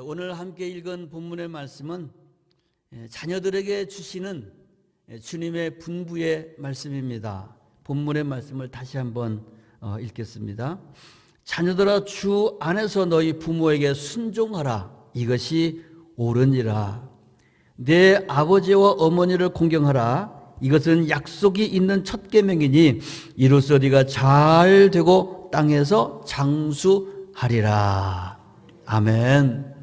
오늘 함께 읽은 본문의 말씀은 자녀들에게 주시는 주님의 분부의 말씀입니다. 본문의 말씀을 다시 한번 읽겠습니다. 자녀들아, 주 안에서 너희 부모에게 순종하라. 이것이 옳으니라. 내 아버지와 어머니를 공경하라. 이것은 약속이 있는 첫 계명이니 이로써 네가 잘 되고 땅에서 장수하리라. 아멘.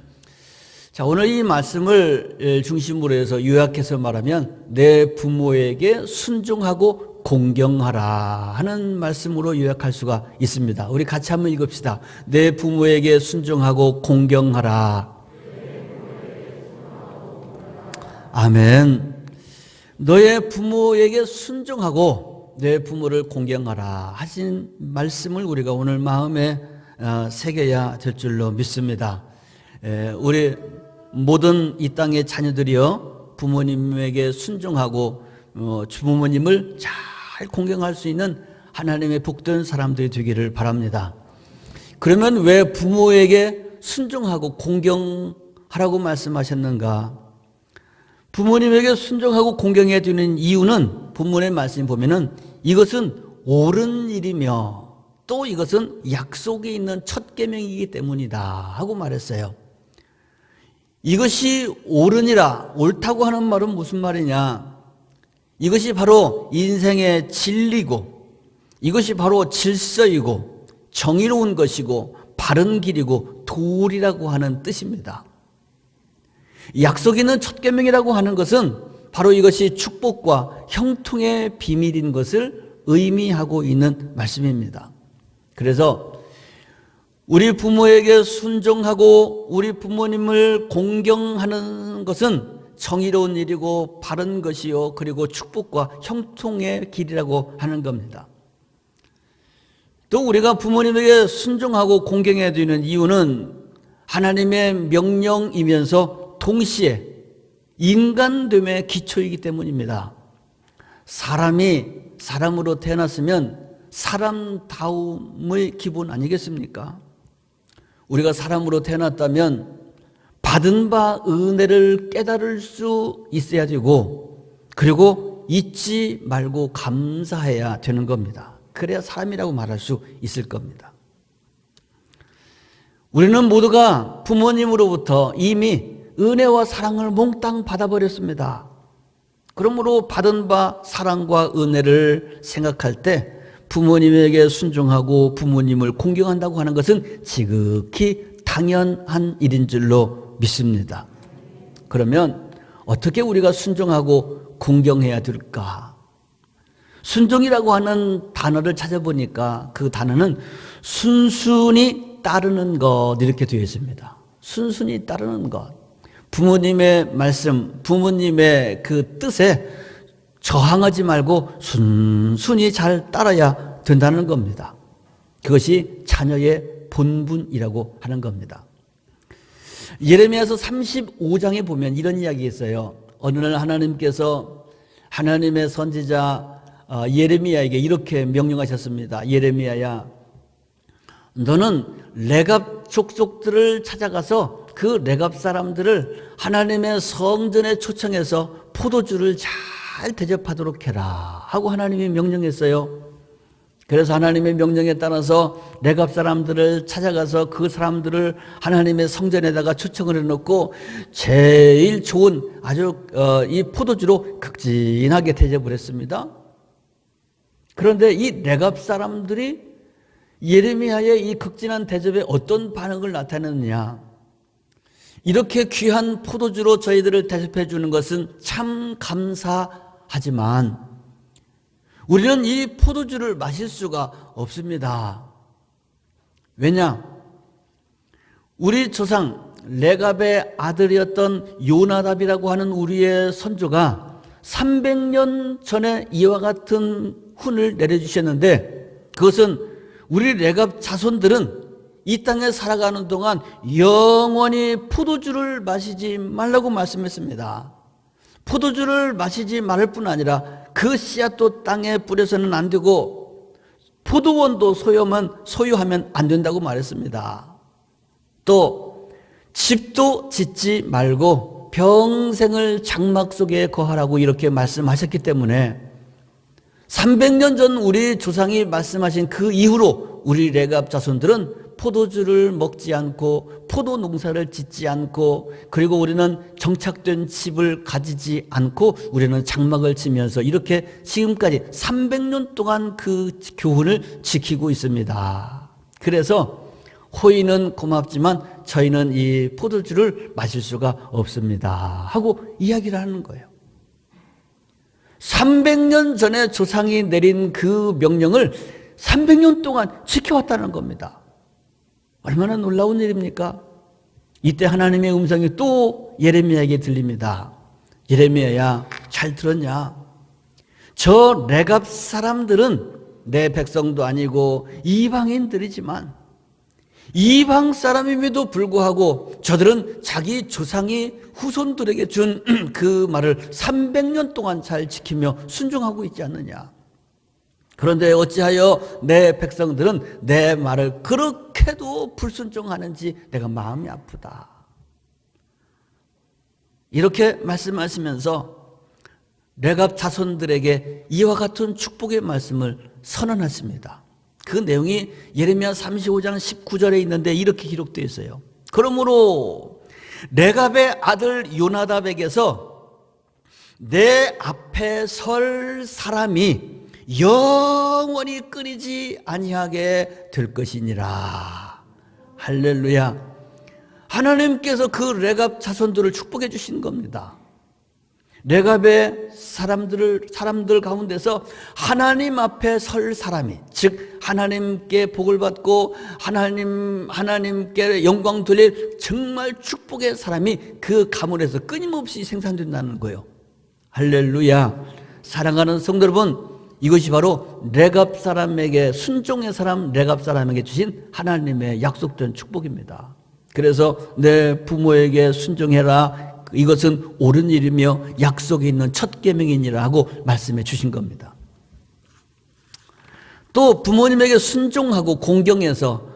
자, 오늘 이 말씀을 중심으로 해서 요약해서 말하면 내 부모에게 순종하고 공경하라 하는 말씀으로 요약할 수가 있습니다. 우리 같이 한번 읽읍시다. 내 부모에게 순종하고 공경하라. 아멘. 너의 부모에게 순종하고 내 부모를 공경하라 하신 말씀을 우리가 오늘 마음에 새겨야 될 줄로 믿습니다. 우리 모든 이 땅의 자녀들이요, 부모님에게 순종하고 주부모님을 잘 공경할 수 있는 하나님의 복된 사람들이 되기를 바랍니다. 그러면 왜 부모에게 순종하고 공경하라고 말씀하셨는가? 부모님에게 순종하고 공경해야 되는 이유는 본문의 말씀 보면은 이것은 옳은 일이며 또 이것은 약속이 있는 첫 계명이기 때문이다 하고 말했어요. 이것이 옳으니라, 옳다고 하는 말은 무슨 말이냐? 이것이 바로 인생의 진리고 이것이 바로 질서이고 정의로운 것이고 바른 길이고 도리라고 하는 뜻입니다. 약속 있는 첫 계명이라고 하는 것은 바로 이것이 축복과 형통의 비밀인 것을 의미하고 있는 말씀입니다. 그래서 우리 부모에게 순종하고 우리 부모님을 공경하는 것은 정의로운 일이고 바른 것이요, 그리고 축복과 형통의 길이라고 하는 겁니다. 또 우리가 부모님에게 순종하고 공경해야 되는 이유는 하나님의 명령이면서 동시에 인간됨의 기초이기 때문입니다. 사람이 사람으로 태어났으면 사람다움의 기본 아니겠습니까? 우리가 사람으로 태어났다면 받은 바 은혜를 깨달을 수 있어야 되고 그리고 잊지 말고 감사해야 되는 겁니다. 그래야 사람이라고 말할 수 있을 겁니다. 우리는 모두가 부모님으로부터 이미 은혜와 사랑을 몽땅 받아버렸습니다. 그러므로 받은 바 사랑과 은혜를 생각할 때 부모님에게 순종하고 부모님을 공경한다고 하는 것은 지극히 당연한 일인 줄로 믿습니다. 그러면 어떻게 우리가 순종하고 공경해야 될까? 순종이라고 하는 단어를 찾아보니까 그 단어는 순순히 따르는 것 이렇게 되어 있습니다. 순순히 따르는 것. 부모님의 말씀, 부모님의 그 뜻에 저항하지 말고 순순히 잘 따라야 된다는 겁니다. 그것이 자녀의 본분이라고 하는 겁니다. 예레미야서 35장에 보면 이런 이야기 있어요. 어느 날 하나님께서 하나님의 선지자 예레미야에게 이렇게 명령하셨습니다. 예레미야야, 너는 레갑 족속들을 찾아가서 그 레갑 사람들을 하나님의 성전에 초청해서 포도주를 잘 대접하도록 해라 하고 하나님이 명령했어요. 그래서 하나님의 명령에 따라서 레갑 사람들을 찾아가서 그 사람들을 하나님의 성전에다가 초청을 해놓고 제일 좋은 아주 이 포도주로 극진하게 대접을 했습니다. 그런데 이 레갑 사람들이 예레미야의 이 극진한 대접에 어떤 반응을 나타내느냐? 이렇게 귀한 포도주로 저희들을 대접해 주는 것은 참 감사하지만 우리는 이 포도주를 마실 수가 없습니다. 왜냐? 우리 조상 레갑의 아들이었던 요나답이라고 하는 우리의 선조가 300년 전에 이와 같은 훈을 내려주셨는데 그것은 우리 레갑 자손들은 이 땅에 살아가는 동안 영원히 포도주를 마시지 말라고 말씀했습니다. 포도주를 마시지 말을 뿐 아니라 그 씨앗도 땅에 뿌려서는 안 되고 포도원도 소유하면 안 된다고 말했습니다. 또 집도 짓지 말고 평생을 장막 속에 거하라고 이렇게 말씀하셨기 때문에 300년 전 우리 조상이 말씀하신 그 이후로 우리 레갑 자손들은 포도주를 먹지 않고 포도 농사를 짓지 않고 그리고 우리는 정착된 집을 가지지 않고 우리는 장막을 치면서 이렇게 지금까지 300년 동안 그 교훈을 지키고 있습니다. 그래서 호의는 고맙지만 저희는 이 포도주를 마실 수가 없습니다 하고 이야기를 하는 거예요. 300년 전에 조상이 내린 그 명령을 300년 동안 지켜왔다는 겁니다. 얼마나 놀라운 일입니까? 이때 하나님의 음성이 또 예레미야에게 들립니다. 예레미야야, 잘 들었냐? 저 레갑 사람들은 내 백성도 아니고 이방인들이지만 이방 사람임에도 불구하고 저들은 자기 조상이 후손들에게 준 그 말을 300년 동안 잘 지키며 순종하고 있지 않느냐. 그런데 어찌하여 내 백성들은 내 말을 그렇게도 불순종하는지 내가 마음이 아프다. 이렇게 말씀하시면서 레갑 자손들에게 이와 같은 축복의 말씀을 선언하십니다. 그 내용이 예레미야 35장 19절에 있는데 이렇게 기록되어 있어요. 그러므로 레갑의 아들 요나답에게서 내 앞에 설 사람이 영원히 끊이지 아니하게 될 것이니라. 할렐루야. 하나님께서 그 레갑 자손들을 축복해 주신 겁니다. 레갑의 사람들 가운데서 하나님 앞에 설 사람이, 즉 하나님께 복을 받고 하나님께 영광 돌릴 정말 축복의 사람이 그 가문에서 끊임없이 생산된다는 거예요. 할렐루야. 사랑하는 성도 여러분, 이것이 바로 레갑 사람에게, 순종의 사람 레갑 사람에게 주신 하나님의 약속된 축복입니다. 그래서 내 부모에게 순종해라, 이것은 옳은 일이며 약속이 있는 첫 계명이니라 하고 말씀해 주신 겁니다. 또 부모님에게 순종하고 공경해서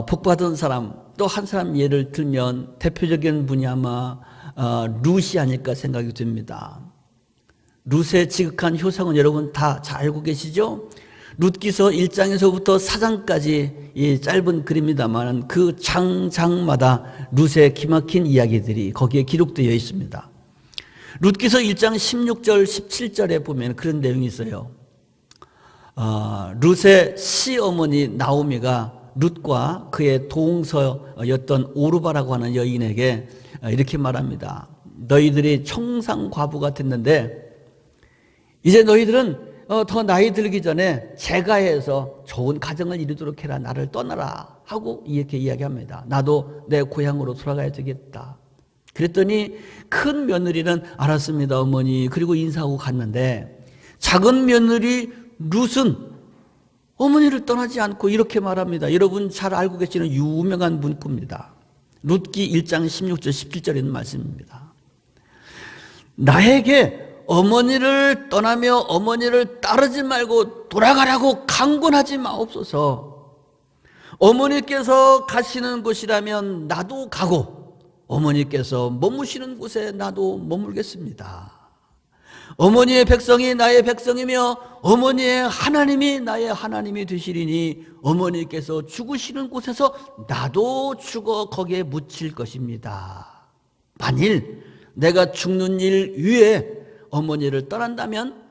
복받은 사람, 또 한 사람 예를 들면 대표적인 분이 아마 룻이 아닐까 생각이 듭니다. 룻의 지극한 효성은 여러분 다 잘 알고 계시죠? 룻기서 1장에서부터 4장까지 이 짧은 글입니다만 그 장마다 룻의 기막힌 이야기들이 거기에 기록되어 있습니다. 룻기서 1장 16절 17절에 보면 그런 내용이 있어요. 룻의 시어머니 나오미가 룻과 그의 동서였던 오르바라고 하는 여인에게 이렇게 말합니다. 너희들이 청상 과부가 됐는데 이제 너희들은 더 나이 들기 전에 제가해서 좋은 가정을 이루도록 해라. 나를 떠나라 하고 이렇게 이야기합니다. 나도 내 고향으로 돌아가야 되겠다. 그랬더니 큰 며느리는 알았습니다 어머니, 그리고 인사하고 갔는데 작은 며느리 룻은 어머니를 떠나지 않고 이렇게 말합니다. 여러분 잘 알고 계시는 유명한 문구입니다. 룻기 1장 16절 17절에 있는 말씀입니다. 나에게 어머니를 떠나며 어머니를 따르지 말고 돌아가라고 강권하지 마옵소서. 어머니께서 가시는 곳이라면 나도 가고 어머니께서 머무시는 곳에 나도 머물겠습니다. 어머니의 백성이 나의 백성이며 어머니의 하나님이 나의 하나님이 되시리니 어머니께서 죽으시는 곳에서 나도 죽어 거기에 묻힐 것입니다. 만일 내가 죽는 일 위에 어머니를 떠난다면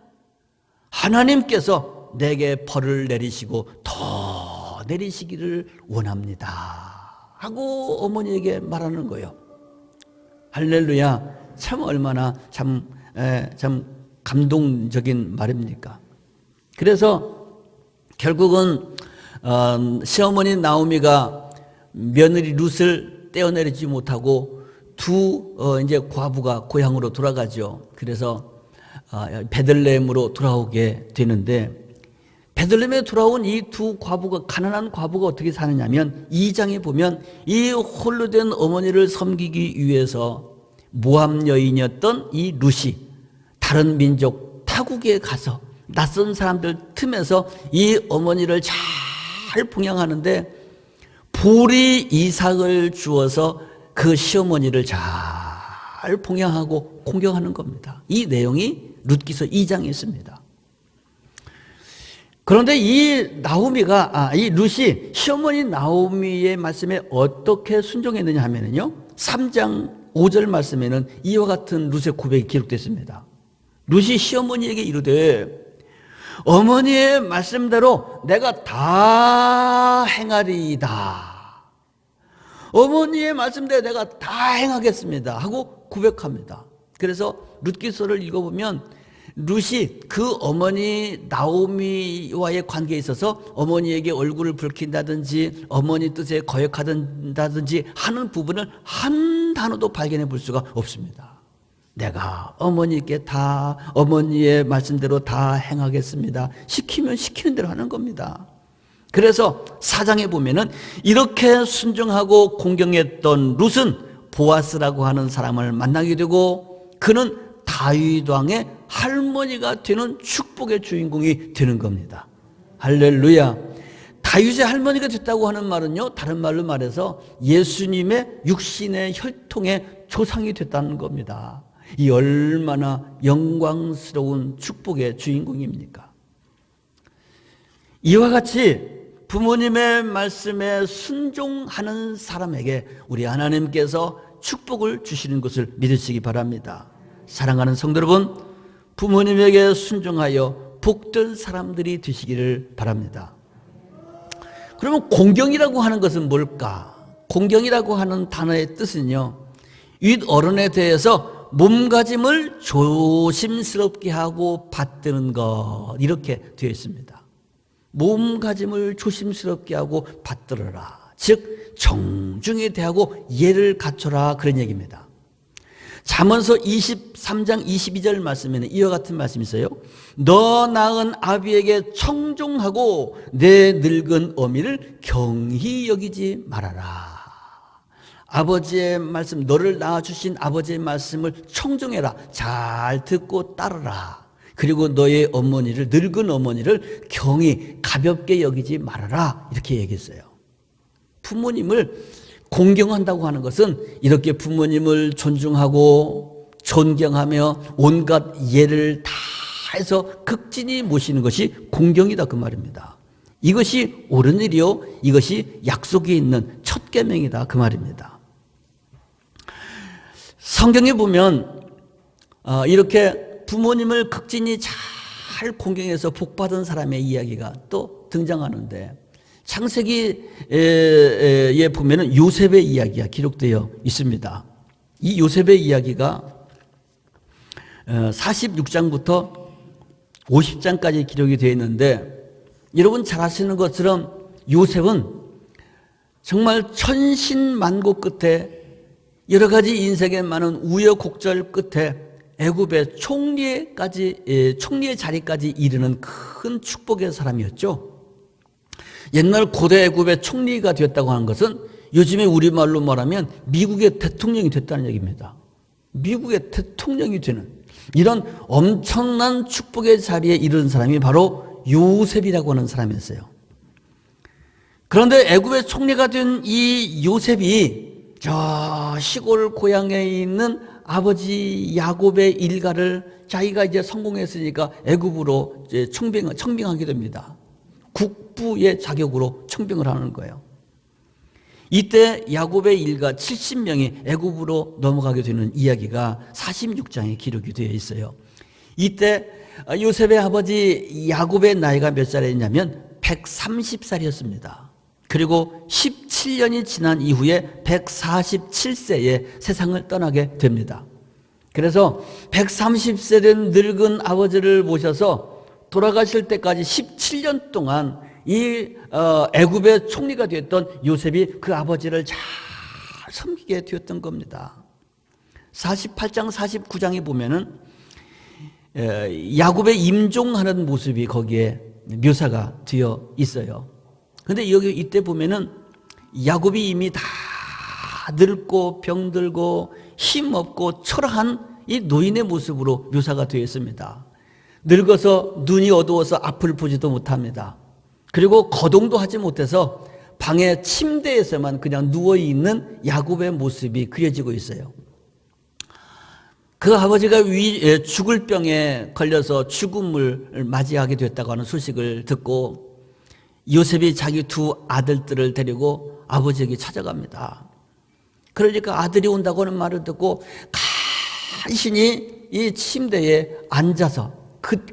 하나님께서 내게 벌을 내리시고 더 내리시기를 원합니다 하고 어머니에게 말하는 거예요. 할렐루야. 참 얼마나 참 감동적인 말입니까? 그래서 결국은 시어머니 나오미가 며느리 룻을 떼어내리지 못하고 이제 과부가 고향으로 돌아가죠. 그래서 베들레헴으로 돌아오게 되는데, 베들레헴에 돌아온 이 두 과부가, 가난한 과부가 어떻게 사느냐면 2장에 보면 이 홀로 된 어머니를 섬기기 위해서 모압 여인이었던 이 룻이 다른 민족 타국에 가서 낯선 사람들 틈에서 이 어머니를 잘 봉양하는데 보리 이삭을 주어서 그 시어머니를 잘 봉양하고 공경하는 겁니다. 이 내용이 룻기서 2장에 있습니다. 그런데 이 룻이 시어머니 나오미의 말씀에 어떻게 순종했느냐 하면은요, 3장 5절 말씀에는 이와 같은 룻의 고백이 기록됐습니다. 룻이 시어머니에게 이르되 어머니의 말씀대로 내가 다 행하리이다. 어머니의 말씀대로 내가 다 행하겠습니다 하고 고백합니다. 그래서 룻기서를 읽어보면 룻이 그 어머니 나오미와의 관계에 있어서 어머니에게 얼굴을 붉힌다든지 어머니 뜻에 거역하든지 하는 부분을 한 단어도 발견해 볼 수가 없습니다. 내가 어머니께 다 어머니의 말씀대로 다 행하겠습니다. 시키면 시키는 대로 하는 겁니다. 그래서 4장에 보면은 이렇게 순종하고 공경했던 룻은 보아스라고 하는 사람을 만나게 되고 그는 다윗 왕의 할머니가 되는 축복의 주인공이 되는 겁니다. 할렐루야. 다윗의 할머니가 됐다고 하는 말은요, 다른 말로 말해서 예수님의 육신의 혈통의 조상이 됐다는 겁니다. 이 얼마나 영광스러운 축복의 주인공입니까? 이와 같이 부모님의 말씀에 순종하는 사람에게 우리 하나님께서 축복을 주시는 것을 믿으시기 바랍니다. 사랑하는 성도 여러분, 부모님에게 순종하여 복된 사람들이 되시기를 바랍니다. 그러면 공경이라고 하는 것은 뭘까? 공경이라고 하는 단어의 뜻은요, 윗 어른에 대해서 몸가짐을 조심스럽게 하고 받드는 것, 이렇게 되어 있습니다. 몸가짐을 조심스럽게 하고 받들어라. 즉 정중히 대하고 예를 갖춰라, 그런 얘기입니다. 잠언서 23장 22절 말씀에는 이와 같은 말씀이 있어요. 너 낳은 아비에게 청종하고 내 늙은 어미를 경히 여기지 말아라. 아버지의 말씀, 너를 낳아주신 아버지의 말씀을 청종해라. 잘 듣고 따르라. 그리고 너의 어머니를, 늙은 어머니를 경히 가볍게 여기지 말아라. 이렇게 얘기했어요. 부모님을 공경한다고 하는 것은 이렇게 부모님을 존중하고 존경하며 온갖 예를 다 해서 극진히 모시는 것이 공경이다, 그 말입니다. 이것이 옳은 일이요, 이것이 약속이 있는 첫 계명이다, 그 말입니다. 성경에 보면 이렇게 부모님을 극진히 잘 공경해서 복받은 사람의 이야기가 또 등장하는데, 창세기에 보면은 요셉의 이야기가 기록되어 있습니다. 이 요셉의 이야기가 46장부터 50장까지 기록이 되어 있는데, 여러분 잘 아시는 것처럼 요셉은 정말 천신만고 끝에 여러 가지 인생에 많은 우여곡절 끝에 애굽의 총리의 자리까지 이르는 큰 축복의 사람이었죠. 옛날 고대 애굽의 총리가 되었다고 하는 것은 요즘에 우리말로 말하면 미국의 대통령이 됐다는 얘기입니다. 미국의 대통령이 되는 이런 엄청난 축복의 자리에 이르는 사람이 바로 요셉이라고 하는 사람이었어요. 그런데 애굽의 총리가 된 이 요셉이 저 시골 고향에 있는 아버지 야곱의 일가를 자기가 이제 성공했으니까 애굽으로 이제 청빙하게 됩니다. 국부의 자격으로 청빙을 하는 거예요. 이때 야곱의 일가 70명이 애굽으로 넘어가게 되는 이야기가 46장에 기록이 되어 있어요. 이때 요셉의 아버지 야곱의 나이가 몇 살이었냐면 130살이었습니다. 그리고 17년이 지난 이후에 147세에 세상을 떠나게 됩니다. 그래서 130세 된 늙은 아버지를 모셔서 돌아가실 때까지 17년 동안 이 애굽의 총리가 되었던 요셉이 그 아버지를 잘 섬기게 되었던 겁니다. 48장 49장에 보면은 야곱의 임종하는 모습이 거기에 묘사가 되어 있어요. 근데 여기 이때 보면은 야곱이 이미 다 늙고 병들고 힘없고 초라한 이 노인의 모습으로 묘사가 되어 있습니다. 늙어서 눈이 어두워서 앞을 보지도 못합니다. 그리고 거동도 하지 못해서 방의 침대에서만 그냥 누워있는 야곱의 모습이 그려지고 있어요. 그 아버지가 죽을 병에 걸려서 죽음을 맞이하게 됐다고 하는 소식을 듣고 요셉이 자기 두 아들들을 데리고 아버지에게 찾아갑니다. 그러니까 아들이 온다고 하는 말을 듣고 간신히 이 침대에 앉아서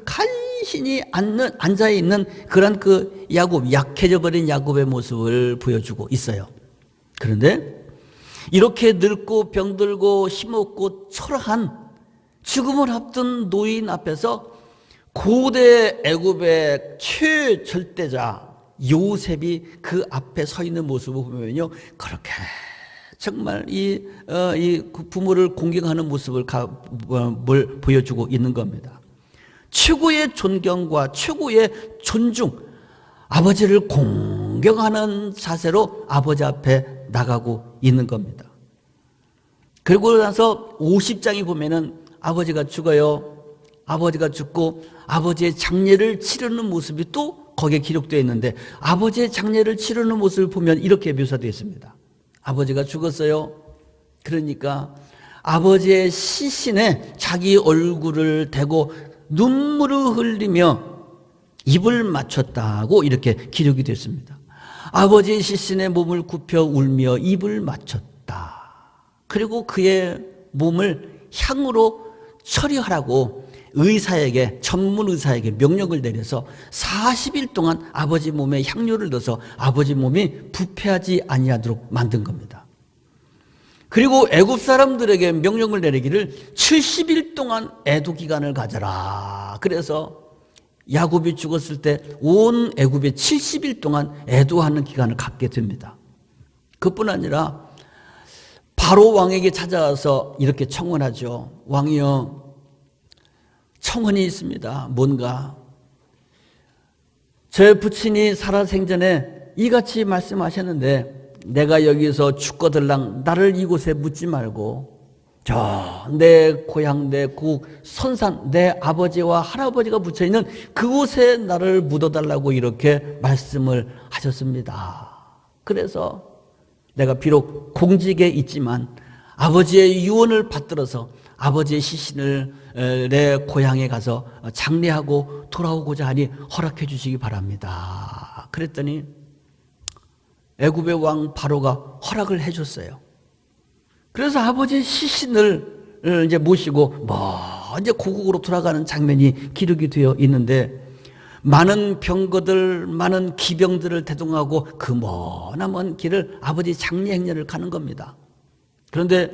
간신히 앉아있는 그런 그 야곱, 약해져 버린 야곱의 모습을 보여주고 있어요. 그런데 이렇게 늙고 병들고 힘없고 초라한 죽음을 앞둔 노인 앞에서 고대 애굽의 최절대자 요셉이 그 앞에 서 있는 모습을 보면요, 그렇게 정말 이 부모를 공경하는 모습을 보여주고 있는 겁니다. 최고의 존경과 최고의 존중, 아버지를 공경하는 자세로 아버지 앞에 나가고 있는 겁니다. 그리고 나서 50장이 보면은 아버지가 죽어요. 아버지가 죽고 아버지의 장례를 치르는 모습이 또 거기에 기록되어 있는데, 아버지의 장례를 치르는 모습을 보면 이렇게 묘사되어 있습니다. 아버지가 죽었어요. 그러니까 아버지의 시신에 자기 얼굴을 대고 눈물을 흘리며 입을 맞췄다고 이렇게 기록이 됐습니다. 아버지의 시신에 몸을 굽혀 울며 입을 맞췄다. 그리고 그의 몸을 향으로 처리하라고 전문 의사에게 명령을 내려서 40일 동안 아버지 몸에 향료를 넣어서 아버지 몸이 부패하지 아니하도록 만든 겁니다. 그리고 애굽 사람들에게 명령을 내리기를 70일 동안 애도 기간을 가져라. 그래서 야곱이 죽었을 때 온 애굽에 70일 동안 애도하는 기간을 갖게 됩니다. 그뿐 아니라 바로 왕에게 찾아와서 이렇게 청원하죠. 왕이여, 청원이 있습니다. 뭔가 제 부친이 살아생전에 이같이 말씀하셨는데, 내가 여기서 죽거들랑 나를 이곳에 묻지 말고 저 내 고향, 내 국, 선산, 내 아버지와 할아버지가 묻혀있는 그곳에 나를 묻어달라고 이렇게 말씀을 하셨습니다. 그래서 내가 비록 공직에 있지만 아버지의 유언을 받들어서 아버지의 시신을 내 고향에 가서 장례하고 돌아오고자 하니 허락해 주시기 바랍니다. 그랬더니 애굽의 왕 바로가 허락을 해줬어요. 그래서 아버지의 시신을 이제 모시고 이제 고국으로 돌아가는 장면이 기록이 되어 있는데, 많은 병거들, 많은 기병들을 대동하고 그 먼 길을 아버지 장례 행렬을 가는 겁니다. 그런데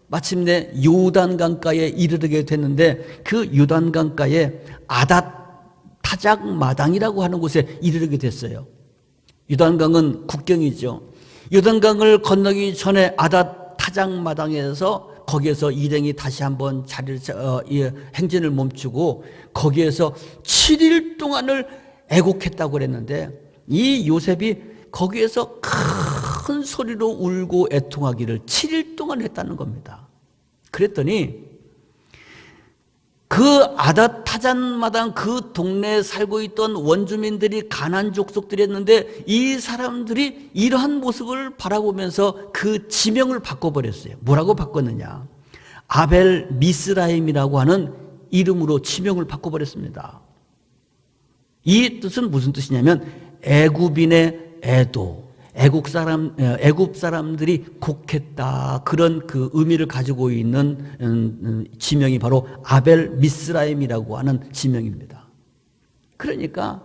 마침내 요단강가에 이르게 됐는데, 그 요단강가에 아닷 타작 마당이라고 하는 곳에 이르게 됐어요. 요단강은 국경이죠. 요단강을 건너기 전에 아닷 타작 마당에서 거기에서 일행이 다시 한번 행진을 멈추고 거기에서 7일 동안을 애곡했다고 그랬는데, 이 요셉이 거기에서 큰 소리로 울고 애통하기를 7일 동안 했다는 겁니다. 그랬더니 그 아닷 타잔마당 그 동네에 살고 있던 원주민들이 가나안 족속들이었는데, 이 사람들이 이러한 모습을 바라보면서 그 지명을 바꿔버렸어요. 뭐라고 바꿨느냐? 아벨 미스라임이라고 하는 이름으로 지명을 바꿔버렸습니다. 이 뜻은 무슨 뜻이냐면 애굽인의 애도, 애굽 사람들이 곡했다, 그런 그 의미를 가지고 있는 지명이 바로 아벨 미스라임이라고 하는 지명입니다. 그러니까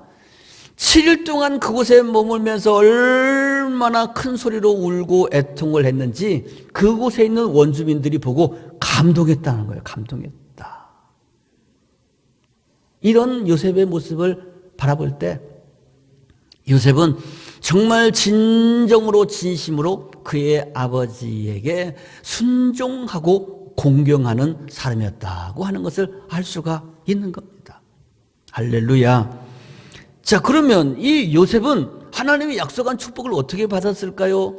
7일 동안 그곳에 머물면서 얼마나 큰 소리로 울고 애통을 했는지 그곳에 있는 원주민들이 보고 감동했다는 거예요. 감동했다. 이런 요셉의 모습을 바라볼 때 요셉은 정말 진정으로 진심으로 그의 아버지에게 순종하고 공경하는 사람이었다고 하는 것을 알 수가 있는 겁니다. 할렐루야. 자, 그러면 이 요셉은 하나님이 약속한 축복을 어떻게 받았을까요?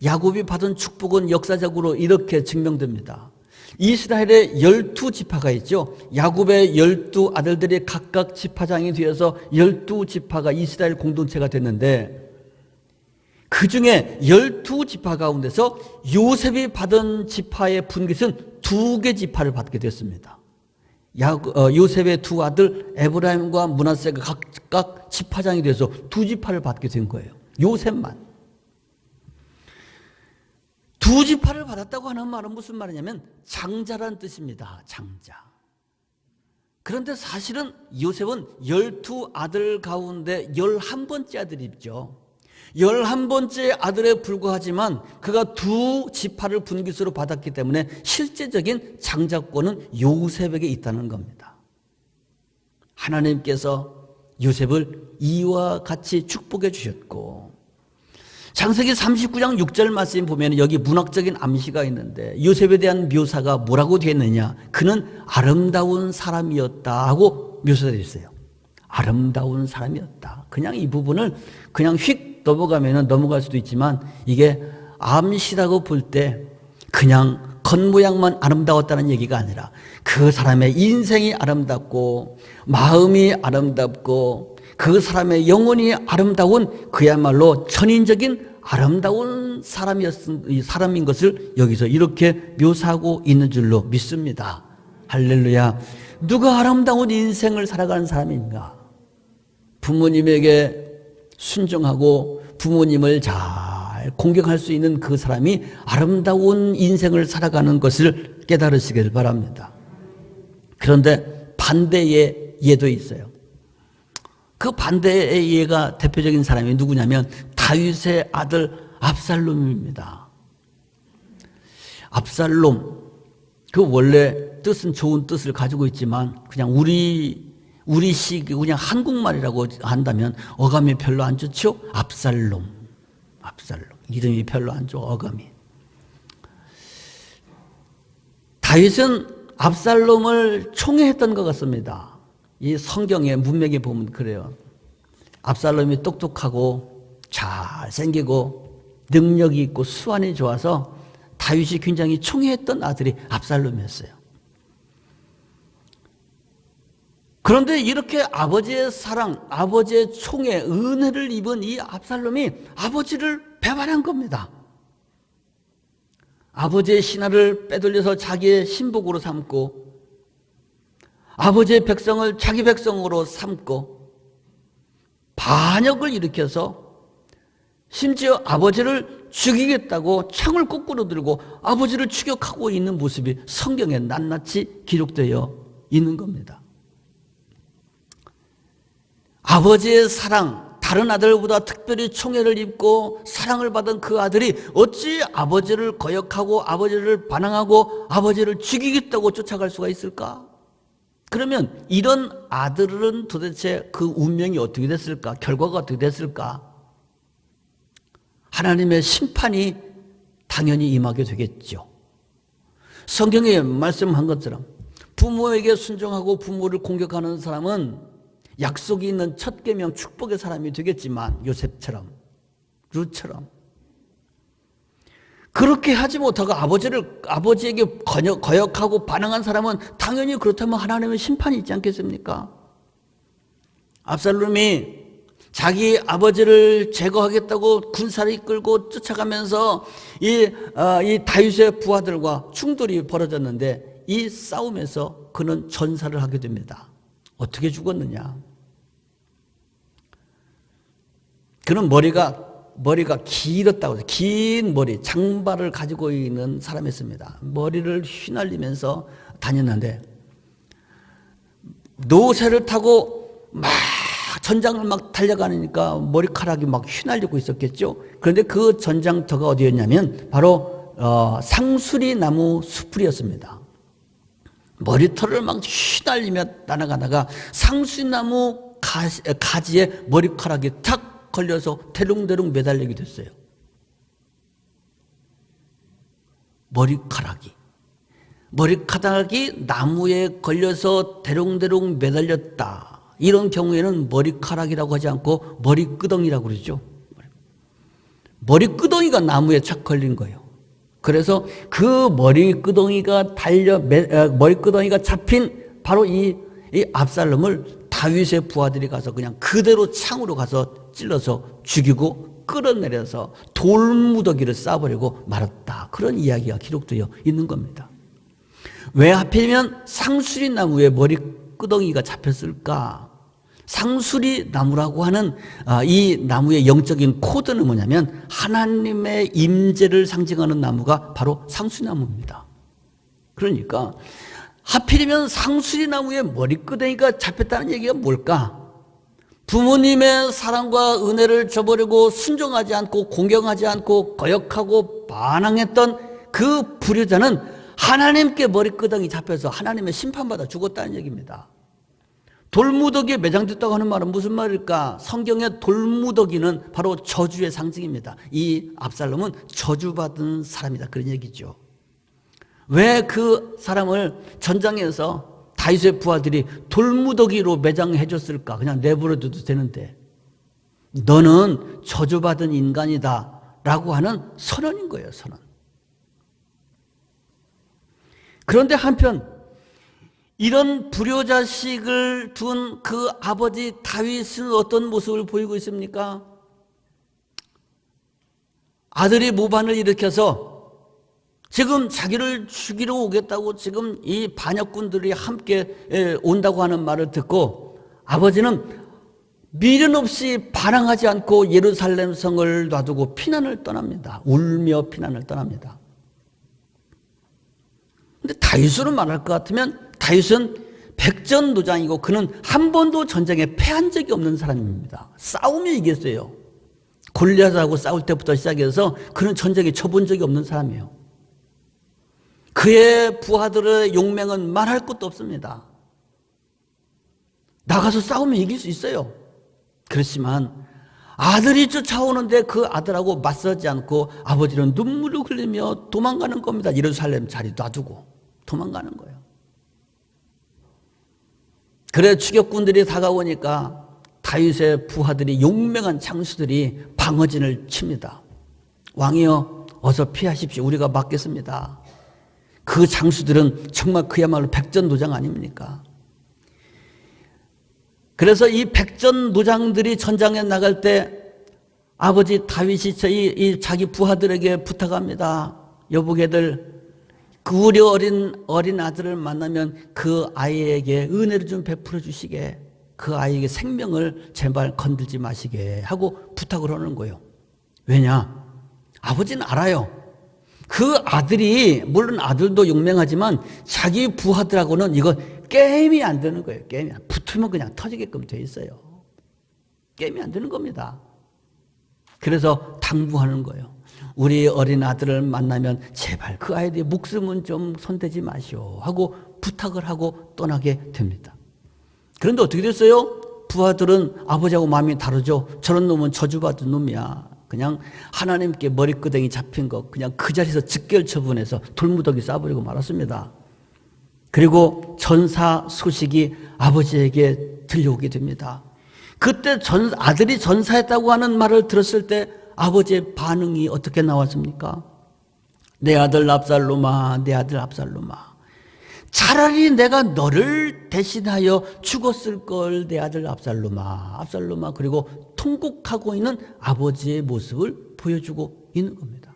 야곱이 받은 축복은 역사적으로 이렇게 증명됩니다. 이스라엘의 12지파가 있죠. 야곱의 12 아들들이 각각 지파장이 되어서 12지파가 이스라엘 공동체가 됐는데, 그 중에 12지파 가운데서 요셉이 받은 지파의 분깃은 2개 지파를 받게 됐습니다. 요셉의 두 아들 에브라임과 므낫세가 각각 지파장이 돼서 2지파를 받게 된 거예요. 요셉만. 2지파를 받았다고 하는 말은 무슨 말이냐면 장자란 뜻입니다. 장자. 그런데 사실은 요셉은 12아들 가운데 11번째 아들이죠. 11번째 아들에 불과하지만 그가 2지파를 분깃으로 받았기 때문에 실제적인 장자권은 요셉에게 있다는 겁니다. 하나님께서 요셉을 이와 같이 축복해 주셨고, 창세기 39장 6절 말씀 보면 여기 문학적인 암시가 있는데 요셉에 대한 묘사가 뭐라고 되어 있느냐, 그는 아름다운 사람이었다 하고 묘사되어 있어요. 아름다운 사람이었다. 그냥 이 부분을 그냥 휙 넘어가면 넘어갈 수도 있지만 이게 암시라고 볼 때 그냥 겉모양만 아름다웠다는 얘기가 아니라 그 사람의 인생이 아름답고 마음이 아름답고 그 사람의 영혼이 아름다운 그야말로 천인적인 아름다운 사람인 것을 여기서 이렇게 묘사하고 있는 줄로 믿습니다. 할렐루야. 누가 아름다운 인생을 살아가는 사람인가? 부모님에게 순종하고 부모님을 잘 공경할 수 있는 그 사람이 아름다운 인생을 살아가는 것을 깨달으시길 바랍니다. 그런데 반대의 예도 있어요. 그 반대의 예가 대표적인 사람이 누구냐면 다윗의 아들 압살롬입니다. 압살롬, 그 원래 뜻은 좋은 뜻을 가지고 있지만 그냥 우리식 그냥 한국말이라고 한다면 어감이 별로 안 좋죠? 압살롬. 이름이 별로 안 좋아, 어감이. 다윗은 압살롬을 총애했던 것 같습니다. 이 성경의 문맥에 보면 그래요. 압살롬이 똑똑하고 잘생기고 능력이 있고 수완이 좋아서 다윗이 굉장히 총애했던 아들이 압살롬이었어요. 그런데 이렇게 아버지의 사랑, 아버지의 총애, 은혜를 입은 이 압살롬이 아버지를 배반한 겁니다. 아버지의 신하를 빼돌려서 자기의 신복으로 삼고 아버지의 백성을 자기 백성으로 삼고 반역을 일으켜서 심지어 아버지를 죽이겠다고 창을 거꾸로 들고 아버지를 추격하고 있는 모습이 성경에 낱낱이 기록되어 있는 겁니다. 아버지의 사랑, 다른 아들보다 특별히 총애를 입고 사랑을 받은 그 아들이 어찌 아버지를 거역하고 아버지를 반항하고 아버지를 죽이겠다고 쫓아갈 수가 있을까? 그러면 이런 아들은 도대체 그 운명이 어떻게 됐을까? 결과가 어떻게 됐을까? 하나님의 심판이 당연히 임하게 되겠죠. 성경에 말씀한 것처럼 부모에게 순종하고 부모를 공격하는 사람은 약속이 있는 첫 계명 축복의 사람이 되겠지만 요셉처럼 룻처럼 그렇게 하지 못하고 아버지에게 거역하고 반항한 사람은 당연히 그렇다면 하나님의 심판이 있지 않겠습니까? 압살롬이 자기 아버지를 제거하겠다고 군사를 이끌고 쫓아가면서 이 다윗의 부하들과 충돌이 벌어졌는데 이 싸움에서 그는 전사를 하게 됩니다. 어떻게 죽었느냐? 그는 머리가 길었다고 해서 긴 머리, 장발을 가지고 있는 사람이었습니다. 머리를 휘날리면서 다녔는데 노새를 타고 막 전장을 막 달려가니까 머리카락이 막 휘날리고 있었겠죠. 그런데 그 전장터가 어디였냐면 바로 상수리 나무 수풀이었습니다. 머리털을 막 휘날리며 따라가다가 상수리나무 가지에 머리카락이 탁 걸려서 대롱대롱 매달리게 됐어요. 머리카락이 나무에 걸려서 대롱대롱 매달렸다. 이런 경우에는 머리카락이라고 하지 않고 머리끄덩이라고 그러죠. 머리끄덩이가 나무에 착 걸린 거예요. 그래서 그 머리끄덩이가 잡힌 바로 이 압살롬을 다윗의 부하들이 가서 그냥 그대로 창으로 가서 찔러서 죽이고 끌어내려서 돌무더기를 쌓아버리고 말았다. 그런 이야기가 기록되어 있는 겁니다. 왜 하필이면 상수리 나무에 머리끄덩이가 잡혔을까? 상수리 나무라고 하는 이 나무의 영적인 코드는 뭐냐면 하나님의 임재를 상징하는 나무가 바로 상수리 나무입니다. 그러니까 하필이면 상수리 나무에 머리끄덩이가 잡혔다는 얘기가 뭘까? 부모님의 사랑과 은혜를 저버리고 순종하지 않고 공경하지 않고 거역하고 반항했던 그 불효자는 하나님께 머리끄덩이 잡혀서 하나님의 심판받아 죽었다는 얘기입니다. 돌무더기에 매장됐다고 하는 말은 무슨 말일까? 성경의 돌무더기는 바로 저주의 상징입니다. 이 압살롬은 저주받은 사람이다, 그런 얘기죠. 왜 그 사람을 전장에서 다윗의 부하들이 돌무더기로 매장해 줬을까? 그냥 내버려둬도 되는데. 너는 저주받은 인간이다 라고 하는 선언인 거예요, 선언. 그런데 한편 이런 불효자식을 둔 그 아버지 다윗은 어떤 모습을 보이고 있습니까? 아들이 모반을 일으켜서 지금 자기를 죽이러 오겠다고 지금 이 반역군들이 함께 온다고 하는 말을 듣고 아버지는 미련 없이 반항하지 않고 예루살렘 성을 놔두고 피난을 떠납니다. 울며 피난을 떠납니다. 근데 다윗으로 말할 것 같으면 다윗은 백전노장이고 그는 한 번도 전쟁에 패한 적이 없는 사람입니다. 싸우며 이겼어요. 골리앗하고 싸울 때부터 시작해서 그는 전쟁에 쳐본 적이 없는 사람이에요. 그의 부하들의 용맹은 말할 것도 없습니다. 나가서 싸우면 이길 수 있어요. 그렇지만 아들이 쫓아오는데 그 아들하고 맞서지 않고 아버지는 눈물을 흘리며 도망가는 겁니다. 예루살렘 자리 놔두고 도망가는 거예요. 그래 추격군들이 다가오니까 다윗의 부하들이 용맹한 장수들이 방어진을 칩니다. 왕이여 어서 피하십시오. 우리가 막겠습니다. 그 장수들은 정말 그야말로 백전노장 아닙니까? 그래서 이 백전노장들이 전장에 나갈 때 아버지 다윗이 이 자기 부하들에게 부탁합니다. 여보게들, 그 우리 어린 아들을 만나면 그 아이에게 은혜를 좀 베풀어 주시게, 그 아이에게 생명을 제발 건들지 마시게 하고 부탁을 하는 거예요. 왜냐? 아버지는 알아요. 그 아들이, 물론 아들도 용맹하지만 자기 부하들하고는 이거 게임이 안 되는 거예요. 게임이 붙으면 그냥 터지게끔 돼 있어요. 게임이 안 되는 겁니다. 그래서 당부하는 거예요. 우리 어린 아들을 만나면 제발 그 아이의 목숨은 좀 손대지 마시오 하고 부탁을 하고 떠나게 됩니다. 그런데 어떻게 됐어요? 부하들은 아버지하고 마음이 다르죠. 저런 놈은 저주받은 놈이야. 그냥 하나님께 머리끄덩이 잡힌 거 그냥 그 자리에서 즉결 처분해서 돌무더기 쏴버리고 말았습니다. 그리고 전사 소식이 아버지에게 들려오게 됩니다. 그때 아들이 전사했다고 하는 말을 들었을 때 아버지의 반응이 어떻게 나왔습니까? 내 아들 압살롬아, 내 아들 압살롬아, 차라리 내가 너를 대신하여 죽었을 걸, 내 아들 압살롬아, 압살롬아. 그리고 통곡하고 있는 아버지의 모습을 보여주고 있는 겁니다.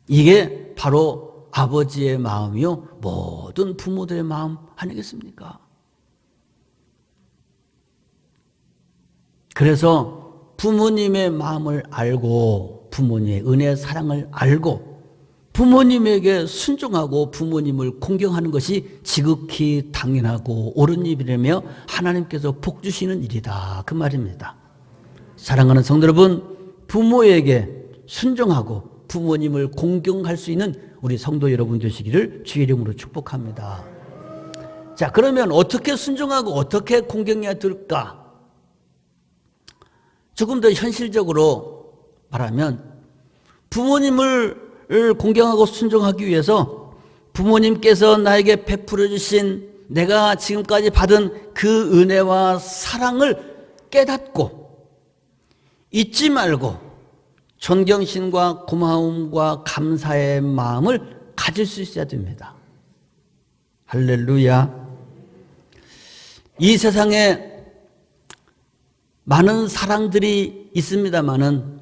이게 바로 아버지의 마음이요 모든 부모들의 마음 아니겠습니까? 그래서 부모님의 마음을 알고 부모님의 은혜 사랑을 알고 부모님에게 순종하고 부모님을 공경하는 것이 지극히 당연하고 옳은 일이라며 하나님께서 복 주시는 일이다, 그 말입니다. 사랑하는 성도 여러분, 부모에게 순종하고 부모님을 공경할 수 있는 우리 성도 여러분 되시기를 주의 이름으로 축복합니다. 자, 그러면 어떻게 순종하고 어떻게 공경해야 될까? 조금 더 현실적으로 말하면 부모님을 공경하고 순종하기 위해서 부모님께서 나에게 베풀어 주신 내가 지금까지 받은 그 은혜와 사랑을 깨닫고 잊지 말고 존경심과 고마움과 감사의 마음을 가질 수 있어야 됩니다. 할렐루야. 이 세상에 많은 사랑들이 있습니다마는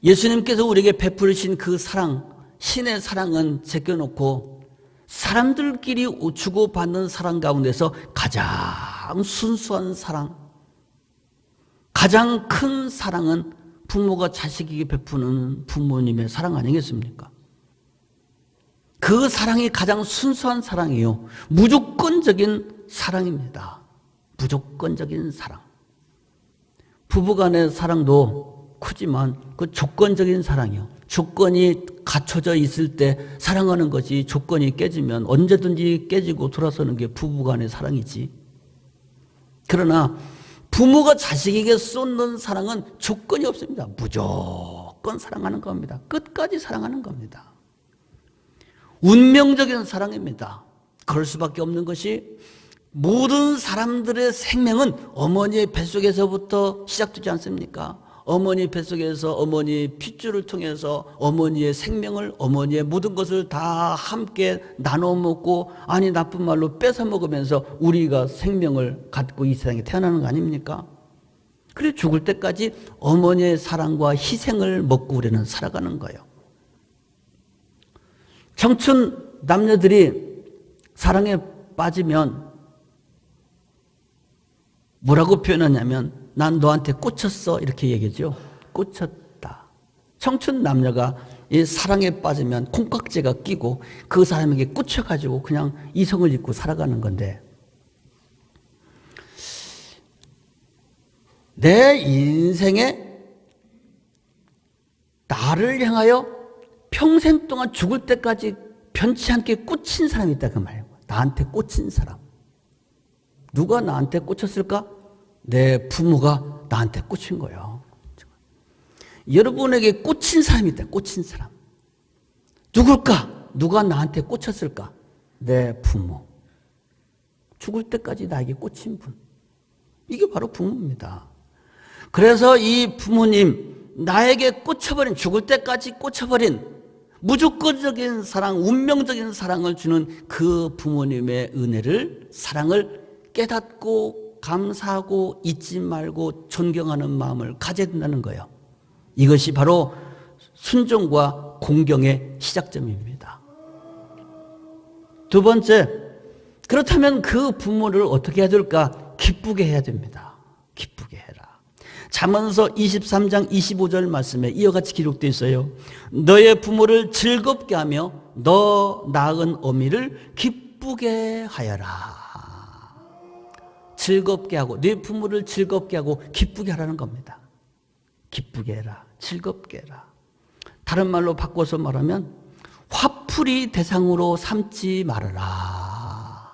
예수님께서 우리에게 베푸신 그 사랑, 신의 사랑은 제껴놓고 사람들끼리 주고받는 사랑 가운데서 가장 순수한 사랑, 가장 큰 사랑은 부모가 자식에게 베푸는 부모님의 사랑 아니겠습니까? 그 사랑이 가장 순수한 사랑이요. 무조건적인 사랑입니다. 무조건적인 사랑. 부부간의 사랑도 크지만 그 조건적인 사랑이요. 조건이 갖춰져 있을 때 사랑하는 것이 조건이 깨지면 언제든지 깨지고 돌아서는 게 부부간의 사랑이지. 그러나 부모가 자식에게 쏟는 사랑은 조건이 없습니다. 무조건 사랑하는 겁니다. 끝까지 사랑하는 겁니다. 운명적인 사랑입니다. 그럴 수밖에 없는 것이 모든 사람들의 생명은 어머니의 뱃속에서부터 시작되지 않습니까? 어머니 뱃속에서 어머니 핏줄을 통해서 어머니의 생명을, 어머니의 모든 것을 다 함께 나눠 먹고, 아니 나쁜 말로 뺏어 먹으면서 우리가 생명을 갖고 이 세상에 태어나는 거 아닙니까? 그래 죽을 때까지 어머니의 사랑과 희생을 먹고 우리는 살아가는 거예요. 청춘 남녀들이 사랑에 빠지면 뭐라고 표현하냐면 난 너한테 꽂혔어 이렇게 얘기죠. 꽂혔다. 청춘 남녀가 이 사랑에 빠지면 콩깍지가 끼고 그 사람에게 꽂혀가지고 그냥 이성을 잊고 살아가는 건데, 내 인생에 나를 향하여 평생 동안 죽을 때까지 변치 않게 꽂힌 사람이 있다 그 말이에요. 나한테 꽂힌 사람. 누가 나한테 꽂혔을까? 내 부모가 나한테 꽂힌 거예요. 여러분에게 꽂힌 사람이 있다. 꽂힌 사람. 누굴까? 누가 나한테 꽂혔을까? 내 부모. 죽을 때까지 나에게 꽂힌 분. 이게 바로 부모입니다. 그래서 이 부모님, 나에게 꽂혀버린, 죽을 때까지 꽂혀버린 무조건적인 사랑, 운명적인 사랑을 주는 그 부모님의 은혜를, 사랑을 깨닫고 감사하고 잊지 말고 존경하는 마음을 가져야 된다는 거예요. 이것이 바로 순종과 공경의 시작점입니다. 두 번째, 그렇다면 그 부모를 어떻게 해야 될까? 기쁘게 해야 됩니다. 기쁘게 해라. 잠언서 23장 25절 말씀에 이와 같이 기록되어 있어요. 너의 부모를 즐겁게 하며 너 낳은 어미를 기쁘게 하여라. 즐겁게 하고, 네 부모를 즐겁게 하고 기쁘게 하라는 겁니다. 기쁘게 해라. 즐겁게 해라. 다른 말로 바꿔서 말하면 화풀이 대상으로 삼지 말아라.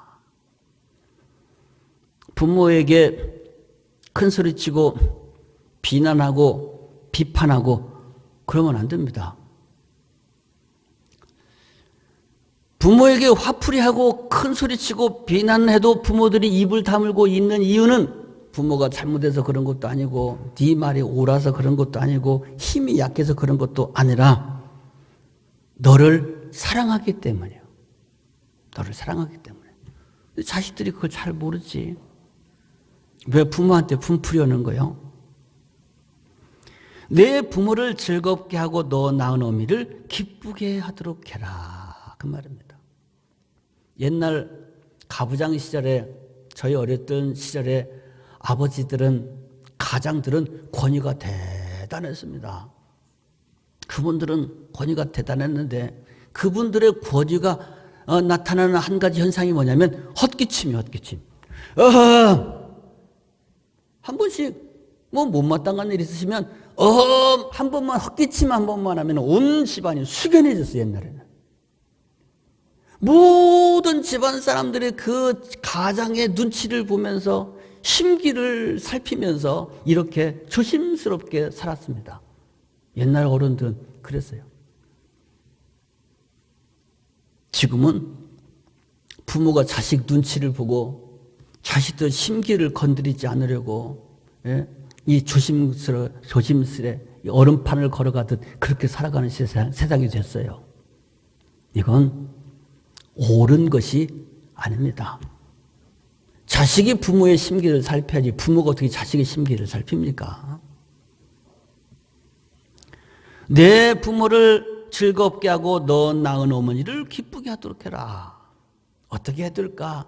부모에게 큰 소리치고 비난하고 비판하고 그러면 안 됩니다. 부모에게 화풀이하고 큰 소리치고 비난해도 부모들이 입을 다물고 있는 이유는 부모가 잘못해서 그런 것도 아니고 네 말이 옳아서 그런 것도 아니고 힘이 약해서 그런 것도 아니라 너를 사랑하기 때문이에요. 너를 사랑하기 때문에. 자식들이 그걸 잘 모르지. 왜 부모한테 분풀이하는 거예요? 내 부모를 즐겁게 하고 너 낳은 어미를 기쁘게 하도록 해라. 그 말입니다. 옛날 가부장 시절에, 저희 어렸던 시절에 아버지들은, 가장들은 권위가 대단했습니다. 그분들은 권위가 대단했는데 그분들의 권위가 나타나는 한 가지 현상이 뭐냐면 헛기침이에요. 헛기침. 한 번씩 뭐 못마땅한 일 있으시면 한 번만 헛기침 한 번만 하면 온 집안이 숙연해졌어요. 옛날에는. 모든 집안 사람들이 그 가장의 눈치를 보면서 심기를 살피면서 이렇게 조심스럽게 살았습니다. 옛날 어른들은 그랬어요. 지금은 부모가 자식 눈치를 보고 자식들 심기를 건드리지 않으려고, 예? 이 조심스레 얼음판을 걸어가듯 그렇게 살아가는 세상이 됐어요. 이건 옳은 것이 아닙니다. 자식이 부모의 심기를 살펴야지 부모가 어떻게 자식의 심기를 살핍니까? 내 부모를 즐겁게 하고 너 낳은 어머니를 기쁘게 하도록 해라. 어떻게 해야 될까?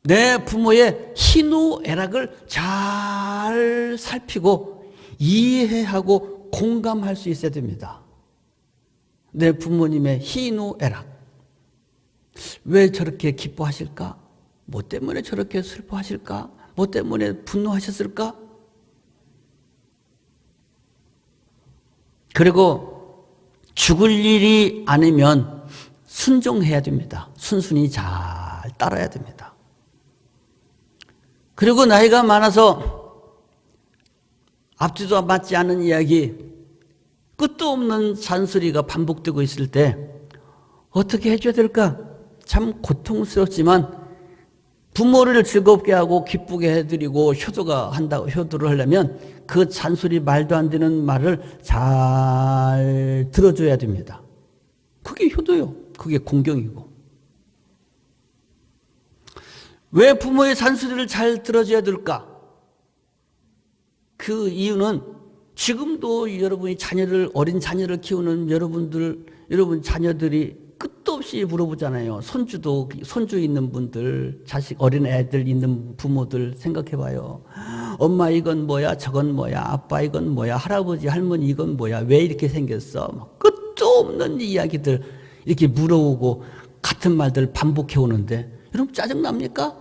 내 부모의 희노애락을 잘 살피고 이해하고 공감할 수 있어야 됩니다. 내 부모님의 희노애락. 왜 저렇게 기뻐하실까? 뭐 때문에 저렇게 슬퍼하실까? 뭐 때문에 분노하셨을까? 그리고 죽을 일이 아니면 순종해야 됩니다. 순순히 잘 따라야 됩니다. 그리고 나이가 많아서 앞뒤도 맞지 않는 이야기, 끝도 없는 잔소리가 반복되고 있을 때 어떻게 해줘야 될까? 참 고통스럽지만 부모를 즐겁게 하고 기쁘게 해드리고 효도를 하려면 그 잔소리 말도 안 되는 말을 잘 들어줘야 됩니다. 그게 효도요. 그게 공경이고. 왜 부모의 잔소리를 잘 들어줘야 될까? 그 이유는 지금도 여러분이 어린 자녀를 키우는 여러분 자녀들이 끝도 없이 물어보잖아요. 손주 있는 분들, 어린 애들 있는 부모들 생각해봐요. 엄마 이건 뭐야? 저건 뭐야? 아빠 이건 뭐야? 할아버지, 할머니 이건 뭐야? 왜 이렇게 생겼어? 끝도 없는 이야기들 이렇게 물어오고 같은 말들 반복해 오는데 여러분 짜증납니까?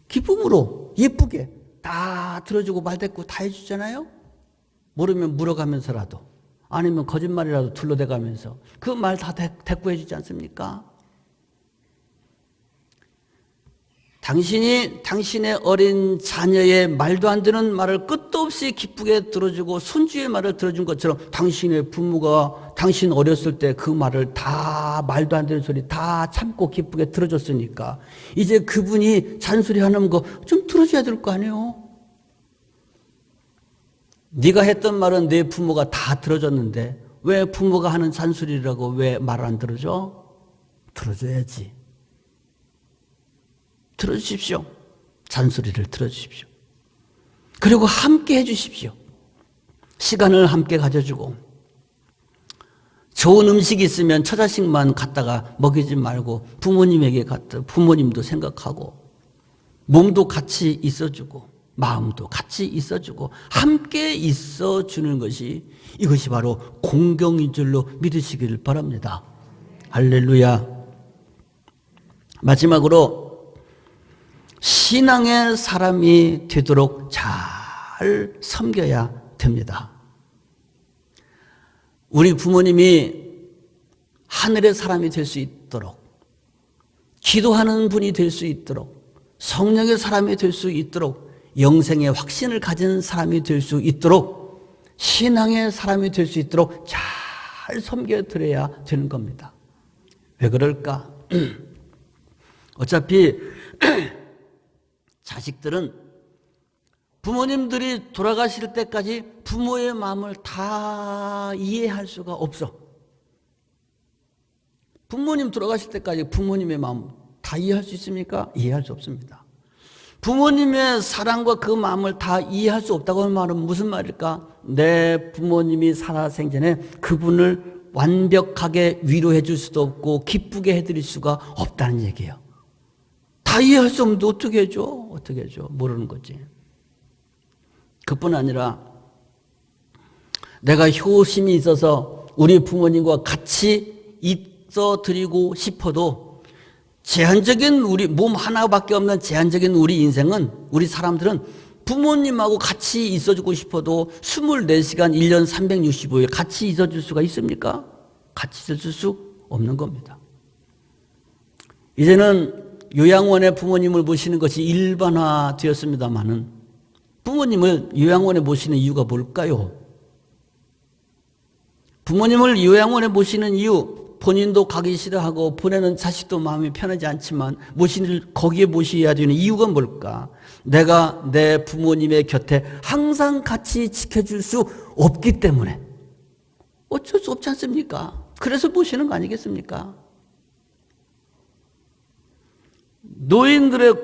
기쁨으로 예쁘게 다 들어주고 말대꾸 다 해주잖아요. 모르면 물어가면서라도 아니면 거짓말이라도 둘러대가면서 그 말 다 대꾸해 주지 않습니까? 당신이 당신의 어린 자녀의 말도 안 되는 말을 끝도 없이 기쁘게 들어주고 손주의 말을 들어준 것처럼 당신의 부모가 당신 어렸을 때 그 말을 다 말도 안 되는 소리 다 참고 기쁘게 들어줬으니까 이제 그분이 잔소리하는 거 좀 들어줘야 될 거 아니에요? 네가 했던 말은 내 부모가 다 들어줬는데 왜 부모가 하는 잔소리라고 왜 말 안 들어줘? 들어줘야지. 들어주십시오. 잔소리를 들어주십시오. 그리고 함께 해주십시오. 시간을 함께 가져주고 좋은 음식이 있으면 처자식만 갖다가 먹이지 말고 부모님에게 갖다 부모님도 생각하고 몸도 같이 있어주고 마음도 같이 있어주고 함께 있어주는 이것이 바로 공경인 줄로 믿으시기를 바랍니다. 할렐루야. 마지막으로 신앙의 사람이 되도록 잘 섬겨야 됩니다. 우리 부모님이 하늘의 사람이 될 수 있도록 기도하는 분이 될 수 있도록 성령의 사람이 될 수 있도록 영생의 확신을 가진 사람이 될 수 있도록 신앙의 사람이 될 수 있도록 잘 섬겨드려야 되는 겁니다. 왜 그럴까? 어차피 자식들은 부모님들이 돌아가실 때까지 부모의 마음을 다 이해할 수가 없어. 부모님 돌아가실 때까지 부모님의 마음 다 이해할 수 있습니까? 이해할 수 없습니다. 부모님의 사랑과 그 마음을 다 이해할 수 없다고 하는 말은 무슨 말일까? 내 부모님이 살아생전에 그분을 완벽하게 위로해 줄 수도 없고 기쁘게 해드릴 수가 없다는 얘기예요. 다 이해할 수 없는데 어떻게 해줘? 어떻게 해줘? 모르는 거지. 그뿐 아니라 내가 효심이 있어서 우리 부모님과 같이 있어 드리고 싶어도 제한적인 우리 몸 하나밖에 없는 제한적인 우리 인생은 우리 사람들은 부모님하고 같이 있어주고 싶어도 24시간 1년 365일 같이 있어줄 수가 있습니까? 같이 있을 수 없는 겁니다. 이제는 요양원에 부모님을 모시는 것이 일반화되었습니다마는 부모님을 요양원에 모시는 이유가 뭘까요? 부모님을 요양원에 모시는 이유, 본인도 가기 싫어하고 보내는 자식도 마음이 편하지 않지만 거기에 모셔야 되는 이유가 뭘까? 내가 내 부모님의 곁에 항상 같이 지켜줄 수 없기 때문에 어쩔 수 없지 않습니까? 그래서 모시는 거 아니겠습니까? 노인들의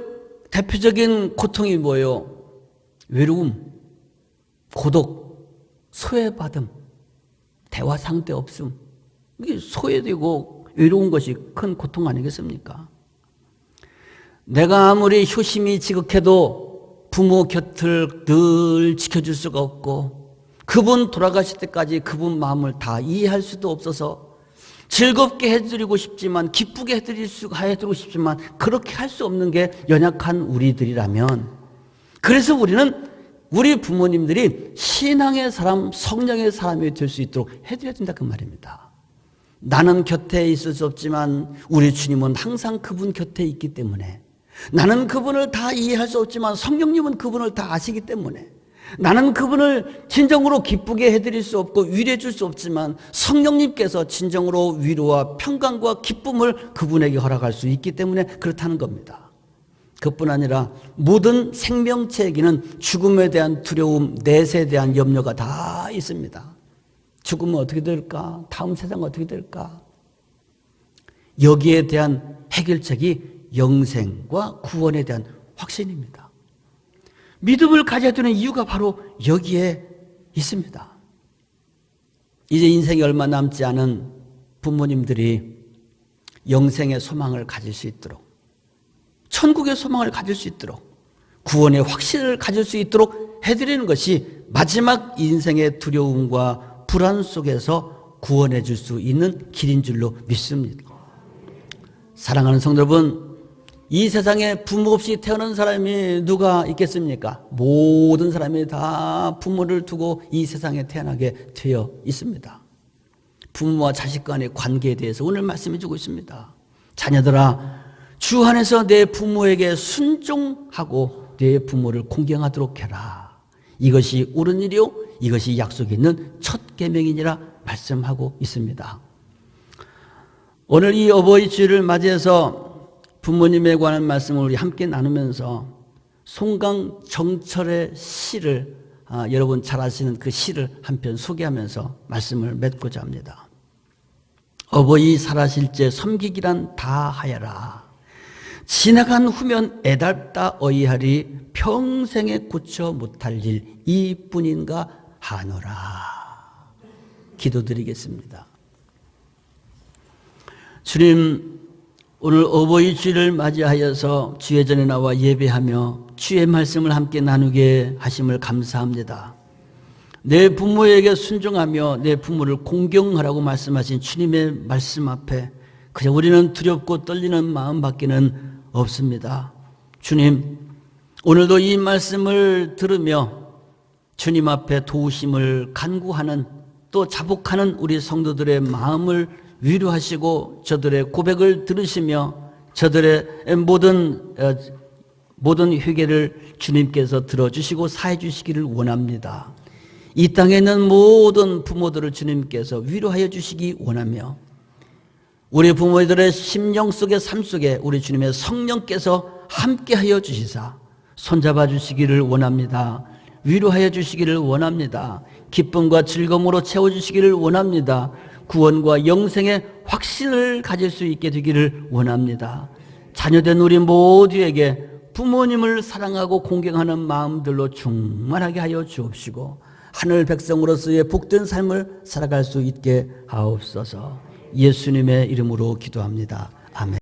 대표적인 고통이 뭐예요? 외로움, 고독, 소외받음, 대화 상대 없음. 이게 소외되고 외로운 것이 큰 고통 아니겠습니까? 내가 아무리 효심이 지극해도 부모 곁을 늘 지켜줄 수가 없고 그분 돌아가실 때까지 그분 마음을 다 이해할 수도 없어서 즐겁게 해드리고 싶지만 기쁘게 해드리고 싶지만 그렇게 할 수 없는 게 연약한 우리들이라면, 그래서 우리는 우리 부모님들이 신앙의 사람, 성령의 사람이 될 수 있도록 해드려야 된다 그 말입니다. 나는 곁에 있을 수 없지만 우리 주님은 항상 그분 곁에 있기 때문에, 나는 그분을 다 이해할 수 없지만 성령님은 그분을 다 아시기 때문에, 나는 그분을 진정으로 기쁘게 해드릴 수 없고 위로해 줄 수 없지만 성령님께서 진정으로 위로와 평강과 기쁨을 그분에게 허락할 수 있기 때문에 그렇다는 겁니다. 그뿐 아니라 모든 생명체에게는 죽음에 대한 두려움, 내세에 대한 염려가 다 있습니다. 죽으면 어떻게 될까? 다음 세상 어떻게 될까? 여기에 대한 해결책이 영생과 구원에 대한 확신입니다. 믿음을 가져야 되는 이유가 바로 여기에 있습니다. 이제 인생이 얼마 남지 않은 부모님들이 영생의 소망을 가질 수 있도록, 천국의 소망을 가질 수 있도록, 구원의 확신을 가질 수 있도록 해드리는 것이 마지막 인생의 두려움과 불안 속에서 구원해 줄 수 있는 길인 줄로 믿습니다. 사랑하는 성도 여러분, 이 세상에 부모 없이 태어난 사람이 누가 있겠습니까? 모든 사람이 다 부모를 두고 이 세상에 태어나게 되어 있습니다. 부모와 자식 간의 관계에 대해서 오늘 말씀해 주고 있습니다. 자녀들아, 주 안에서 내 부모에게 순종하고 내 부모를 공경하도록 해라. 이것이 옳은 일이요, 이것이 약속이 있는 첫 계명이니라 말씀하고 있습니다. 오늘 이 어버이 주일을 맞이해서 부모님에 관한 말씀을 우리 함께 나누면서 송강 정철의 시를, 여러분 잘 아시는 그 시를 한 편 소개하면서 말씀을 맺고자 합니다. 어버이 살아실 때 섬기기란 다 하여라. 지나간 후면 애달다 어이하리. 평생에 고쳐 못할 일 이뿐인가 하노라. 기도드리겠습니다. 주님, 오늘 어버이 주일을 맞이하여서 주의 전에 나와 예배하며 주의 말씀을 함께 나누게 하심을 감사합니다. 내 부모에게 순종하며 내 부모를 공경하라고 말씀하신 주님의 말씀 앞에 그저 우리는 두렵고 떨리는 마음밖에는 없습니다. 주님, 오늘도 이 말씀을 들으며 주님 앞에 도우심을 간구하는, 또 자복하는 우리 성도들의 마음을 위로하시고 저들의 고백을 들으시며 저들의 모든 회개를 주님께서 들어주시고 사해 주시기를 원합니다. 이 땅에 있는 모든 부모들을 주님께서 위로하여 주시기 원하며 우리 부모들의 심령 속의 삶 속에 우리 주님의 성령께서 함께하여 주시사 손잡아 주시기를 원합니다. 위로하여 주시기를 원합니다. 기쁨과 즐거움으로 채워주시기를 원합니다. 구원과 영생의 확신을 가질 수 있게 되기를 원합니다. 자녀된 우리 모두에게 부모님을 사랑하고 공경하는 마음들로 충만하게 하여 주옵시고 하늘 백성으로서의 복된 삶을 살아갈 수 있게 하옵소서. 예수님의 이름으로 기도합니다. 아멘.